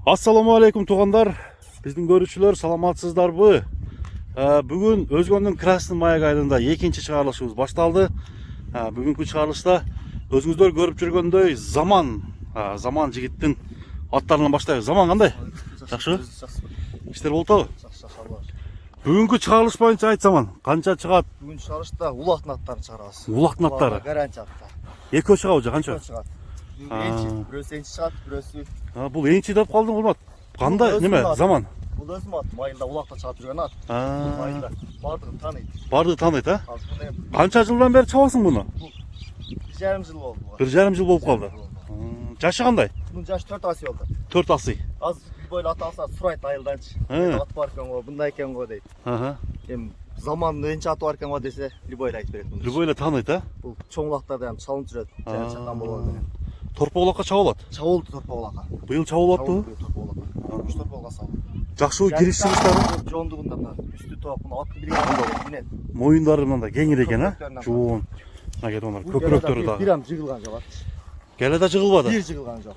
Assalamu alaikum туғандар. Біздің көрушілер саламатсыздарбы? Бүгін Өзгөндүн Красный Маяк айылында екінші чыгарылышыбыз башталды. Бүгүнкү чыгарылышта өзүңүздөр көрүп жүргөндөй Заман жигиттин аттарынан баштайбыз. Заман кандай? Жакшы? Иштер болуп атабы? Бүгүнкү чыгарылыш боюнча айт, Заман, канча чыгат? Бүгүн чыгарылышта улактын аттарын чыгарабыз. Улактын аттары? Гарантия аттар. Экөө чыгабы же канча? Чыгат. Бирөөсү энчи чыгат, бирөөсү. Бул энчи деп калдың кулмат. Кандай неме Заман? Бул өзүм ат, майылда улакта чыгап жүргөн ат. Майылда бардыгын тааныйт. Бардыгы тааныйт, Канча жылдан бери чабасың буну? 1,5 жыл болду. 1,5 жыл болуп калды. Жашы кандай? Бунун жашы 4 асы болду. 4 асы. Азыр бойлы ат алса сурайт айылданчы. Ат бар экен го, мындай экен го дейт. Эми Замандын энчи аты бар экен го десе, любой айтып берет муну. Любой эле тааныйт, Бул чоң улактарда ham чалынып жүрөт. Чакан болгон менен. Торпоголакка чабылат. Чабылды торпоголакка. Быйыл чабылып аттыбы? Торпоголакка. Үч торпоголакка салды. Жакшы кириш чыгыштары. Жондугунда мына үстү топ, мына атын билген менен. Моюндары мындай кеңир экен, Жоон. Мына кетип алар. Көкүрөктөрү да. Бир ам жыгылган жок ат. Келе да жыгылбады. Бир жыгылган жок.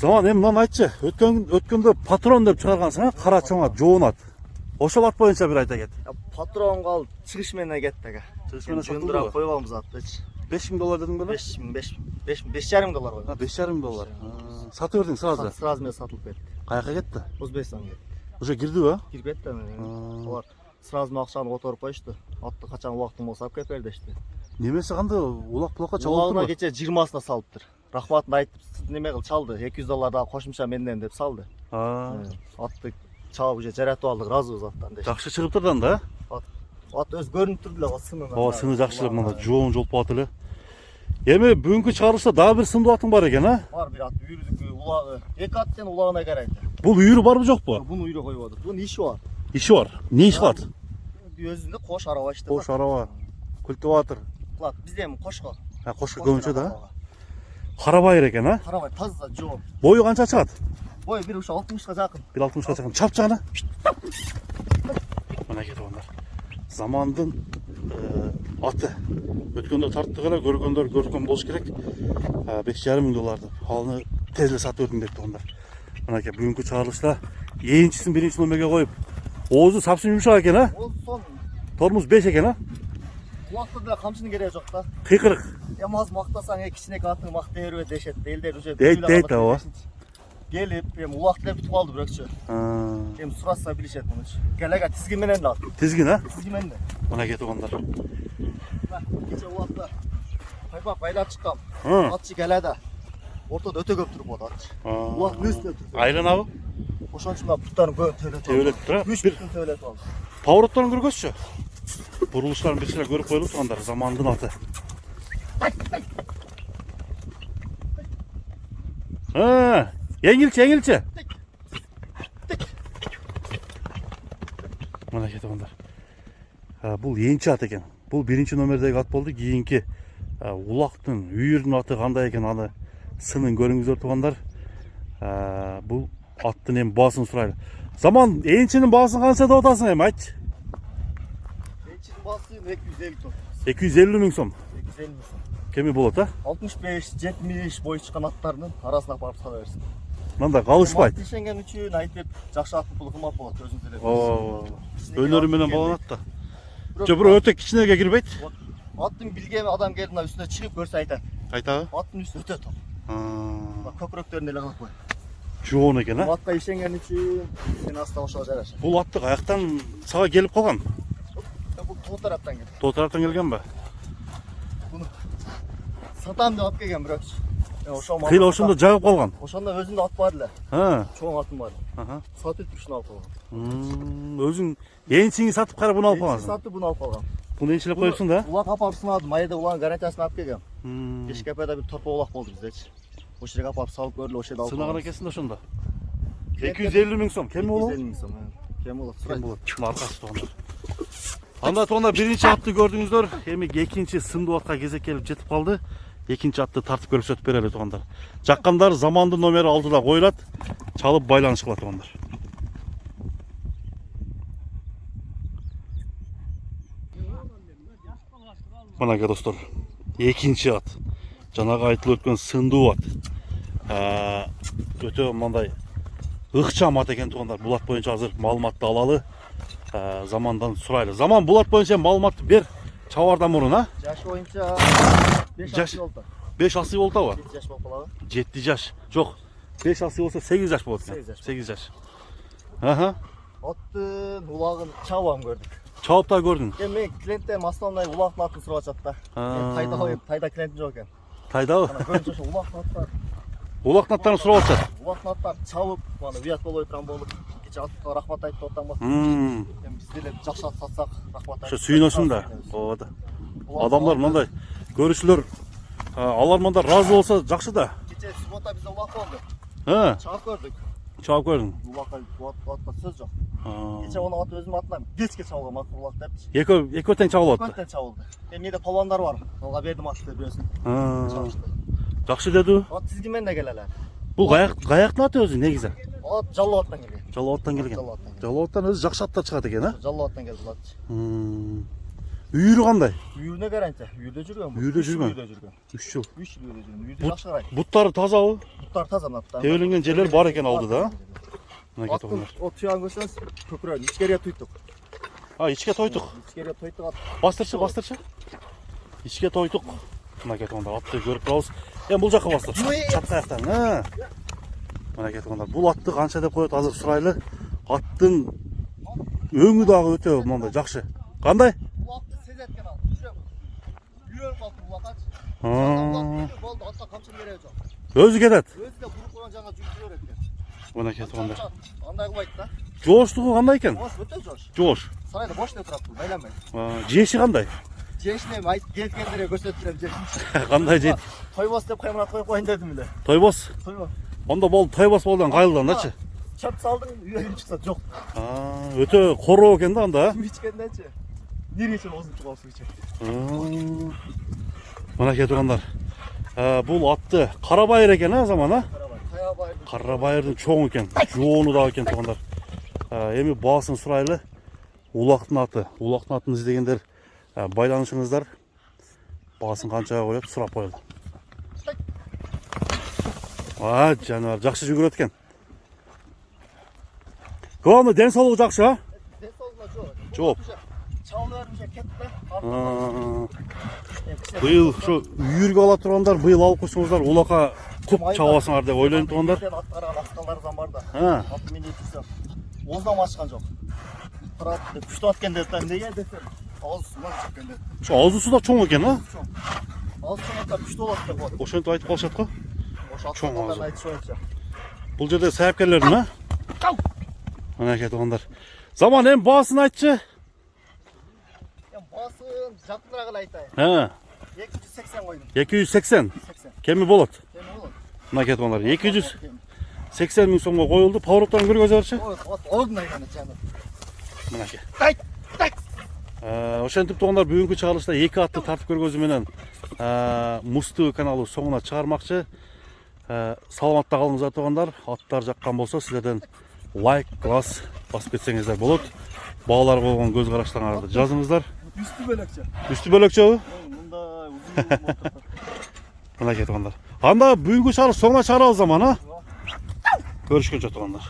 Заман эми мынаны айтчы. Өткөндө патрон деп чыгаргансың, кара чоң ат, Жоон ат. Ошол ат боюнча бир айта кет. Патрон кал чыгыш менен кетти ага. Чыгыш менен жөндүрөп койгонбуз атчы. $5,000 дедиң беле? $5,500 кой. $5,500. Сатып бердиң сразу. Сразу менен сатылып кетти. Каяка кетти? Өзбекстанга кетти. Уже кирдиби? Кирип кетти мен. Алар сразу акчаны которуп коюшту. Атты качан убактың болсо алып кеп бер дешти. Немеси кандай улак-булакка Улагына чабылып кече 20-сына салыптыр. Рахматын айтып неме кыл чалды. $200 да кошумча менден деп салды. Атты чабып уже жаратып алдык, ыраазыбыз аттан дешти. Жакшы чыгып турдан да? Ат өз көрүнүп турду эле сынынан. Сыны жакшы мында Жоон жолуп атып эле. Эми бүгүнкү чыгарылышта дагы бир сындуу атың бар экен, Бар бир ат, үйрүдүкү, улагы. Эки аттын улагына карайт. Бул үйрү барбы жокпу? Буну үйрө коюп атат. Бунун иши бар. Иши бар. Не иш кылат? Өзүндө кош араба иштеп. Кош араба. Культиватор. Кылат. Бизде эми кошко. Кошко көбүнчө да. Карабайыр экен, Карабай таза жоо. Бою канча чыгат? Бою бир уша 60ка жакын. 1,60га жакын. Чапчаны. Мына кетип алар. Замандын аты. Өткөндө тарттык эле, көргөндөр көргөн болуш керек. $5,500 деп. Алны тез эле сатып бердиң деп тургандар. Мынакей бүгүнкү чыгарылышта энчисин биринчи номерге коюп, оозу сапсын жумшак экен, Сон Тормуз 5 экен, Улакта деле камчынын кереги жок да. Кыйкырык. Эми азыр мактасаң кичинекей атың мактай бербе дешет. Элдер уже дейт ооба. Келип, эми улак деле бүтүп калды бирөкчү. Эми сураса билишет мунучу. Келеге тизгин менен да. Тизгин, Тизгин менен да. Мына кетип алгандар. Кече улакта кайпап айлап чыккам. Атчы келеде. Ортодо өтө көп туруп атат. Улактын үстүнө туруп. Айланабы? Ошон үчүн буттарын көп төбөлөтүп. Төбөлөтүп тура. Үч бүтүн төбөлөтүп алды. Поворотторун көргөзчү. Бурулуштарын бир сыра көрүп коюлуп тургандар, Замандын аты. Эңилчи. Мына кетип алгандар. Бул энчи ат экен. Бул биринчи номердеги ат болду. Кийинки улактын, үйүрдүн аты кандай экен, аны сынын көрүңүздөр тугандар. Бул аттын эми баасын сурайлы. Заман, энчинин баасын канча деп атасың эми айтчы? Энчинин баасы 250 сом. 250 миң сом. 250 миң сом. Кеми болот, 65-70 бой чыккан аттардын арасына барып сала берсин. Мындай калышпайт. Ишенген үчүн айтып, жакшы аттын пулу кымбат болот, өзүңүз эле. Өнөрү менен баланат да. Жо бирөө өтө кичинеге кирбейт. Аттын билген адам келип мына үстүнө чыгып көрсө айтат. Айтабы? Аттын үстү өтө топ. Көкүрөктөрүн эле карап кой. Жоон экен, Атка ишенген үчүн сен аста ошого жараша. Бул атты каяктан сага келип калган? Бул тоо тараптан келди. Тоо тараптан келгенби? Буну сатам деп алып келген бирөкчү. Кыйла ошондо жагып калган. Ошондо өзүндө ат бар эле. Чоң атым бар. Сатып турушун алып калган. Өзүң энчиңи сатып кара буну алып калгансың. Сатып буну алып калган. Буну энчилеп коюпсуң да? Улак апарып сынадым. Майда улагын гарантиясын алып келгем. Кечкепеде бир торпо улак болду биздечи. Ошол жерге апарып салып көрүлүп ошол жерде алып. Сынаган экенсиң да ошондо. 250 миң сом. Кем болот? 250 миң сом. Кем болот? Кем болот? Мына аркасы тугандар. Анда тугандар биринчи атты көрдүңүздөр. Эми экинчи сындуу атка кезек келип жетип калды. Экинчи атты тартып көрсөтүп берели тугандар. Жаккандар Замандын номери алдыда коюлат. Чалып байланыш кылат тугандар. Мынакей достор, экинчи ат. Жанагы айтылып өткөн сындуу ат. Өтө мындай ыкчам ат экен туугандар. Булат боюнча азыр маалыматты алалы. Замандан сурайлы. Заман булат боюнча маалыматты бер. Чабардан мурун, а? Жашы боюнча 5 Жаш- жаш болду. 5 асый болтабы? 7 жаш болуп калабы? 7 жаш. Жок. 5 асый болсо 8 жаш болот экен. 8 жаш. 8 жаш. Аха. Аттын улагын чабам көрдүк. Чабып да көрдүң. Мен клиенттен основной улактын атын сурап атышат да. Тайда коюп, тайда клиент жок экен. Тайдабы? Анан көбүнчө ошо улактын аттар, Улактын аттарын сурап атышат. улактын аттар чабып, мана уят болбой турган болуп, кече атка рахмат айтып атам. Мм. Биз деле жакшы ат сатсак, рахмат Ошо айтып. сүйүнөсүң да. Ооба. Адамдар мындай көрүүчүлөр алармандар разы болсо жакшы да. Кече суббота бизде улак болду. Чабып көрдүк. Чабып көрдүң. Улакка атка сөз жок. Кече оны аты өзүм атынан кечке чабылган ат улак депчи. Экөө тең чабылып атты. Көттөн чабылды. Менде полондар бар. Алга бердим атты бирөөсүн. Чабышты. Жакшы деди. Ат тизгинмен да келелер. Бул каяктын аты өзү негизи? Ат Жаллабаттан келген. Жалауаттан келген. Жаллабаттан. Жалауаттан өзү жакшы аттар чыгат экен, а? Жаллабаттан келди ат. Үйүрү кандай? Үйүрүнө каранча. Үйүрдө жүргөн. Үйүрдө жүргөн. Үйүрдө жүргөн. 3 жыл. 3 жыл үйүрдө жүргөн. Үйүрдө жакшы карайт. Буттары тазабы? Буттар таза мына. Тебеленген жерлер бар экен алдыда. Мына кетип Аттын калдыр. от туягын көрсөңүз, көкүрөң ичкериге туйдук. Ичке тойтук. Ичкериге туйдук ат. Бастырчы. Ичке тойтук. Мына кетип калдыр. Атты көрүп турабыз. Бул жака бастыр. Чапка жактан. Мына кетип калдыр. Бул атты канча деп коет азыр сурайлы. Аттын өңү дагы өтө мындай жакшы. Кандай? Улакты сезеткен ал. Үйрөнүп калды улакач. Болду, атка камчын кереги жок. Өзү кетет. Өзү да бурук курган жаңа жүрүп берет экен. Мына кетип калдыр. Андай кылбайт да. Жооштугу кандай экен? Бош өтө жош. Жоош. Сарайда бош деп турат бул, байланбайт. Жеши кандай? Жешине айтып келгендерге көрсөтүп берем жешин. Кандай жейт? Тойбос деп каймырат коюп коюн дедим эле. Тойбос. Тойбос. Онда болду тойбос болдан кайылдандачы. Чап салдың, үйрөнүп чыкса жок. Өтө короо экен да анда. Суу ичкендечи. Ниречи озуп чыгып суу ичет. Мына кетип бул атты Карабайыр экен, заман, а? Карабайырдын чоң экен, жоону да экен туугандар. Эми баасын сурайлы. Улактын аты. Улактын атын издегендер байланышыңыздар. Баасын канчага коет сурап коелу. Жаныбар жакшы жүгүрөт экен. Главное ден соолугу жакшы, а? Ден соолугуна жок. Жок. Чалды бермеше кетти. Быйыл ушу үйүргө ала тургандар быйыл алып койсоңуздар улакка көп чабасыңар деп ойлойм туугандар. Аттарга аскалдардан бар да. Ат менен жүрсө. Оздам ачкан жок. Турат деп күчтү аткан деп неге десем. Аузунан чыккан деп. Ошо аузусу да чоң экен, а? Аузунан аттар күчтүү болот деп коет. Ошентип айтып калышат го. Ошо Чоң аттардан аузу. айтыш боюнча. Бул жерде саяпкерлердин, а? Мына кетип калгандар. Заман эми баасын айтчы. Басын жакыныраак эле айтайын. 280 койдум. 280. 80. Кеми болот. Кеми болот. Мына кетип калгандар. 280 миң сомго коюлду. Повороттарын көргөзө берчи. Ордун айганы чаны. Мынакей. Айт. Ошентип туугандар бүгүнкү чыгарылышта эки атты тартып көргөзүү менен Муз ТВ каналы соңуна чыгармакчы. Саламатта калыңыздар туугандар. Аттар жаккан болсо сиздерден лайк, класс басып кетсеңиздер болот. Баалар болгон көз караштарыңарды жазыңыздар. Үстү бөлөкчө. Үстү бөлөкчөбү? Мындай узун. Мына кетип калгандар. Анда бүгүнкү чыгарылыш соңуна чыгарабыз заман, а? Көрүшкөнчө туугандар.